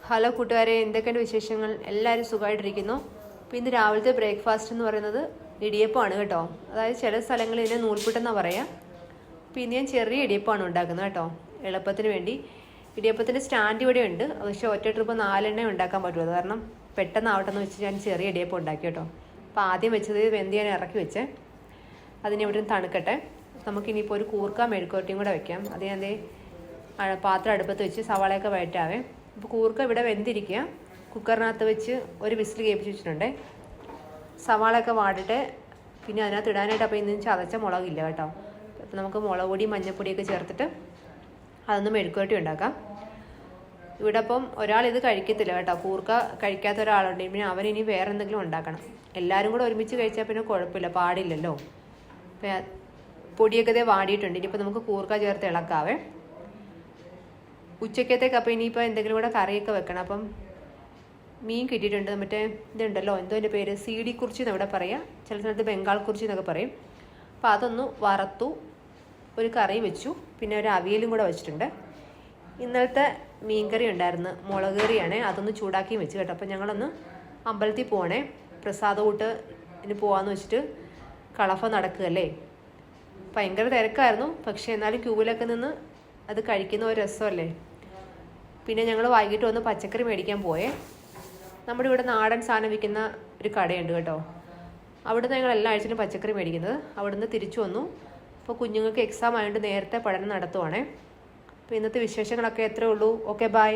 Hello കൂട്ടുകാരെ, എന്തൊക്കെയുണ്ട് വിശേഷങ്ങൾ? എല്ലാവരും സുഖമായിട്ടിരിക്കുന്നു. അപ്പോൾ ഇന്ന് രാവിലത്തെ ബ്രേക്ക്ഫാസ്റ്റ് എന്ന് പറയുന്നത് ഇടിയപ്പമാണ് കേട്ടോ. അതായത് ചില സ്ഥലങ്ങളിൽ ഇതിനെ നൂൽപുട്ടെന്നാണ് പറയുക. അപ്പോൾ ഇന്ന് ഞാൻ ചെറിയ ഇടിയപ്പമാണ് ഉണ്ടാക്കുന്നത് കേട്ടോ, എളുപ്പത്തിന് വേണ്ടി. ഇടിയപ്പത്തിൻ്റെ സ്റ്റാൻഡ് ഇവിടെ ഉണ്ട്, പക്ഷേ ഒറ്റ ട്രിപ്പ് 4 എണ്ണ ഉണ്ടാക്കാൻ പറ്റുമോ, അത് കാരണം പെട്ടെന്നാവട്ടെ എന്ന് വെച്ച് ഞാൻ ചെറിയ ഇടിയപ്പം ഉണ്ടാക്കി കേട്ടോ. അപ്പോൾ ആദ്യം വെച്ചത് വെന്ത് ഞാൻ ഇറക്കി വെച്ചേ, അതിനെ ഇവിടെ നിന്ന് തണുക്കട്ടെ. നമുക്കിനിയിപ്പോൾ ഒരു കൂർക്ക മെഴുക്കുവരട്ടിയും കൂടെ വെക്കാം. അത് ഞാൻ പാത്രം അടുപ്പത്ത് വെച്ച് സവാളയൊക്കെ വഴറ്റാവേ. അപ്പോൾ കൂർക്ക ഇവിടെ വെന്തിരിക്കുക. കുക്കറിനകത്ത് വെച്ച് ഒരു വിസിൽ കേൾപ്പിച്ച് വെച്ചിട്ടുണ്ട്. സവാളയൊക്കെ വാടിട്ട് പിന്നെ അതിനകത്ത് ഇടാനായിട്ട് അപ്പോൾ ഇന്ന് ചതച്ച മുളകില്ല കേട്ടോ. അപ്പോൾ നമുക്ക് മുളക് പൊടി മഞ്ഞൾപ്പൊടിയൊക്കെ ചേർത്തിട്ട് അതൊന്ന് മെഴുക്കുവരട്ടി ഉണ്ടാക്കാം. ഇവിടെ അപ്പം ഒരാൾ ഇത് കഴിക്കത്തില്ല കേട്ടോ, കൂർക്ക കഴിക്കാത്ത ഒരാളുണ്ട്. പിന്നെ അവനിനി വേറെ എന്തെങ്കിലും ഉണ്ടാക്കണം. എല്ലാവരും കൂടെ ഒരുമിച്ച് കഴിച്ചാൽ പിന്നെ കുഴപ്പമില്ല, പാടില്ലല്ലോ. പൊടിയൊക്കെ വാടിയിട്ടുണ്ട്. ഇനിയിപ്പോൾ നമുക്ക് കൂർക്ക ചേർത്ത് ഇളക്കാവേ. ഉച്ചക്കത്തേക്ക് അപ്പോൾ ഇനിയിപ്പോൾ എന്തെങ്കിലും കൂടെ കറിയൊക്കെ വെക്കണം. അപ്പം മീൻ കിട്ടിയിട്ടുണ്ട്, മറ്റേ ഇതുണ്ടല്ലോ, എന്തോ എൻ്റെ പേര്, CD കുറിച്ചി എന്നിവിടെ പറയാം, ചില സ്ഥലത്ത് ബംഗാൾ കുറിച്ചി എന്നൊക്കെ പറയും. അപ്പോൾ അതൊന്ന് വറുത്തു, ഒരു കറി വെച്ചു, പിന്നെ ഒരു അവിയലും കൂടെ വെച്ചിട്ടുണ്ട്. ഇന്നലത്തെ മീൻകറി ഉണ്ടായിരുന്നു, മുളക് കറിയാണ്, അതൊന്ന് ചൂടാക്കിയും വെച്ച് കേട്ടോ. അപ്പോൾ ഞങ്ങളൊന്ന് അമ്പലത്തിൽ പോകണേ, പ്രസാദ കൂട്ട് ഇനി പോകാമെന്ന് വെച്ചിട്ട്. കളഫ നടക്കുകയല്ലേ, ഭയങ്കര തിരക്കായിരുന്നു. പക്ഷേ എന്നാലും ക്യൂവിലൊക്കെ നിന്ന് അത് കഴിക്കുന്ന ഒരു രസമല്ലേ. പിന്നെ ഞങ്ങൾ വൈകിട്ട് വന്ന് പച്ചക്കറി മേടിക്കാൻ പോയേ. നമ്മുടെ ഇവിടെ നാടൻ സാധനം വിൽക്കുന്ന ഒരു കടയുണ്ട് കേട്ടോ, അവിടുന്ന് ഞങ്ങൾ എല്ലാ ആഴ്ചയിലും പച്ചക്കറി മേടിക്കുന്നത്. അവിടുന്ന് തിരിച്ചു വന്നു. അപ്പോൾ കുഞ്ഞുങ്ങൾക്ക് എക്സാം ആയതുകൊണ്ട് നേരത്തെ പഠനം നടത്തുവാണേ. അപ്പോൾ ഇന്നത്തെ വിശേഷങ്ങളൊക്കെ എത്രയേ ഉള്ളൂ. Okay, by.